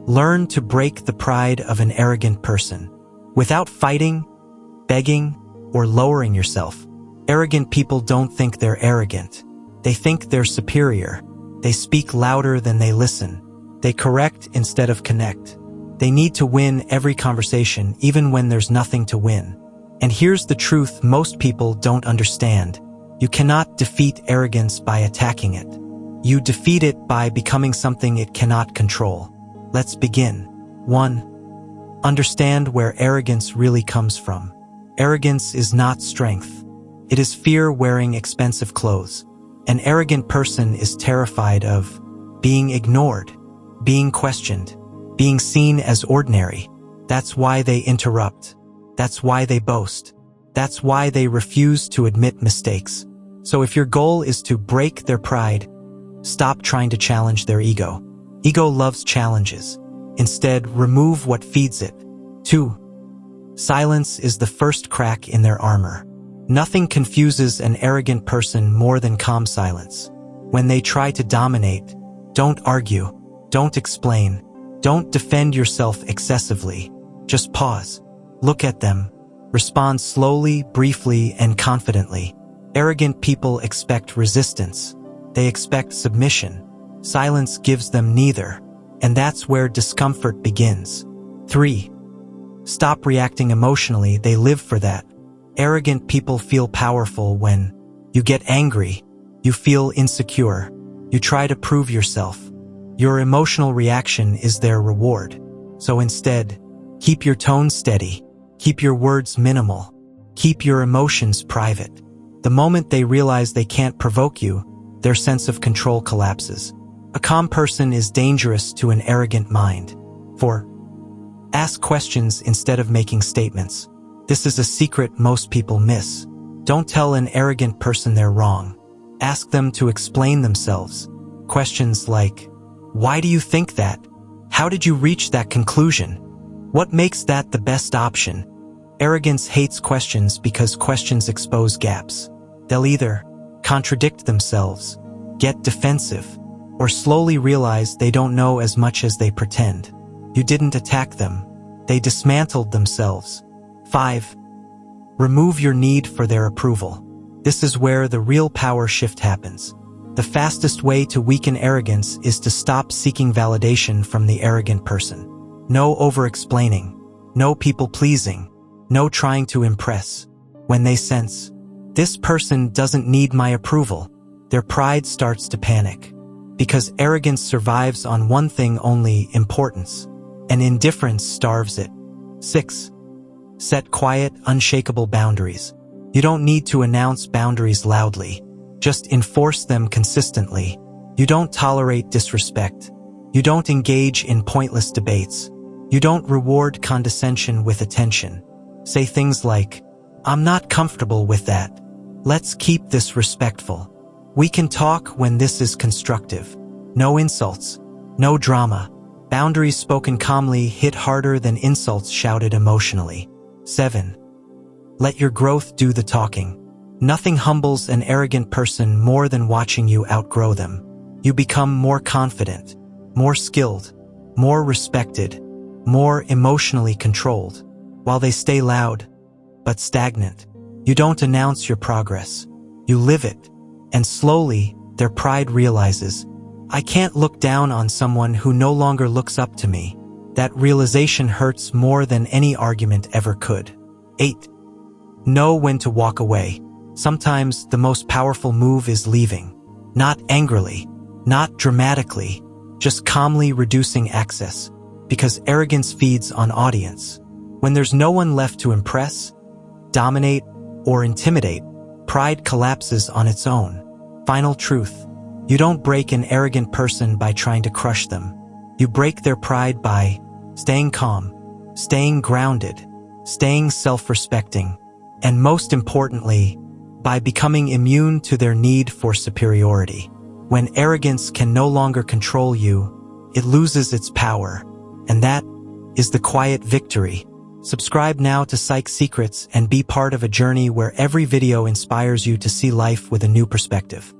Learn to break the pride of an arrogant person. Without fighting, begging, or lowering yourself. Arrogant people don't think they're arrogant. They think they're superior. They speak louder than they listen. They correct instead of connect. They need to win every conversation, even when there's nothing to win. And here's the truth most people don't understand. You cannot defeat arrogance by attacking it. You defeat it by becoming something it cannot control. Let's begin. 1. Understand where arrogance really comes from. Arrogance is not strength. It is fear wearing expensive clothes. An arrogant person is terrified of being ignored, being questioned, being seen as ordinary. That's why they interrupt. That's why they boast. That's why they refuse to admit mistakes. So if your goal is to break their pride, stop trying to challenge their ego. Ego loves challenges. Instead, remove what feeds it. 2. Silence is the first crack in their armor. Nothing confuses an arrogant person more than calm silence. When they try to dominate, don't argue, don't explain, don't defend yourself excessively. Just pause. Look at them. Respond slowly, briefly, and confidently. Arrogant people expect resistance. They expect submission. Silence gives them neither. And that's where discomfort begins. 3. Stop reacting emotionally. They live for that. Arrogant people feel powerful when you get angry, you feel insecure, you try to prove yourself. Your emotional reaction is their reward. So instead, keep your tone steady, keep your words minimal, keep your emotions private. The moment they realize they can't provoke you, their sense of control collapses. A calm person is dangerous to an arrogant mind. 4. Ask questions instead of making statements. This is a secret most people miss. Don't tell an arrogant person they're wrong. Ask them to explain themselves. Questions like, why do you think that? How did you reach that conclusion? What makes that the best option? Arrogance hates questions because questions expose gaps. They'll either contradict themselves, get defensive, or slowly realize they don't know as much as they pretend. You didn't attack them. They dismantled themselves. 5. Remove your need for their approval. This is where the real power shift happens. The fastest way to weaken arrogance is to stop seeking validation from the arrogant person. No over-explaining, no people-pleasing, no trying to impress. When they sense, this person doesn't need my approval, their pride starts to panic. Because arrogance survives on one thing only, importance, and indifference starves it. 6. Set quiet, unshakable boundaries. You don't need to announce boundaries loudly. Just enforce them consistently. You don't tolerate disrespect. You don't engage in pointless debates. You don't reward condescension with attention. Say things like, I'm not comfortable with that. Let's keep this respectful. We can talk when this is constructive. No insults. No drama. Boundaries spoken calmly hit harder than insults shouted emotionally. 7. Let your growth do the talking. Nothing humbles an arrogant person more than watching you outgrow them. You become more confident, more skilled, more respected, more emotionally controlled, while they stay loud, but stagnant. You don't announce your progress. You live it. And slowly, their pride realizes, I can't look down on someone who no longer looks up to me. That realization hurts more than any argument ever could. 8. Know when to walk away. Sometimes the most powerful move is leaving. Not angrily, not dramatically, just calmly reducing access. Because arrogance feeds on audience. When there's no one left to impress, dominate, or intimidate, pride collapses on its own. Final truth. You don't break an arrogant person by trying to crush them. You break their pride by staying calm, staying grounded, staying self-respecting, and most importantly, by becoming immune to their need for superiority. When arrogance can no longer control you, it loses its power, and that is the quiet victory. Subscribe now to Psych Secrets and be part of a journey where every video inspires you to see life with a new perspective.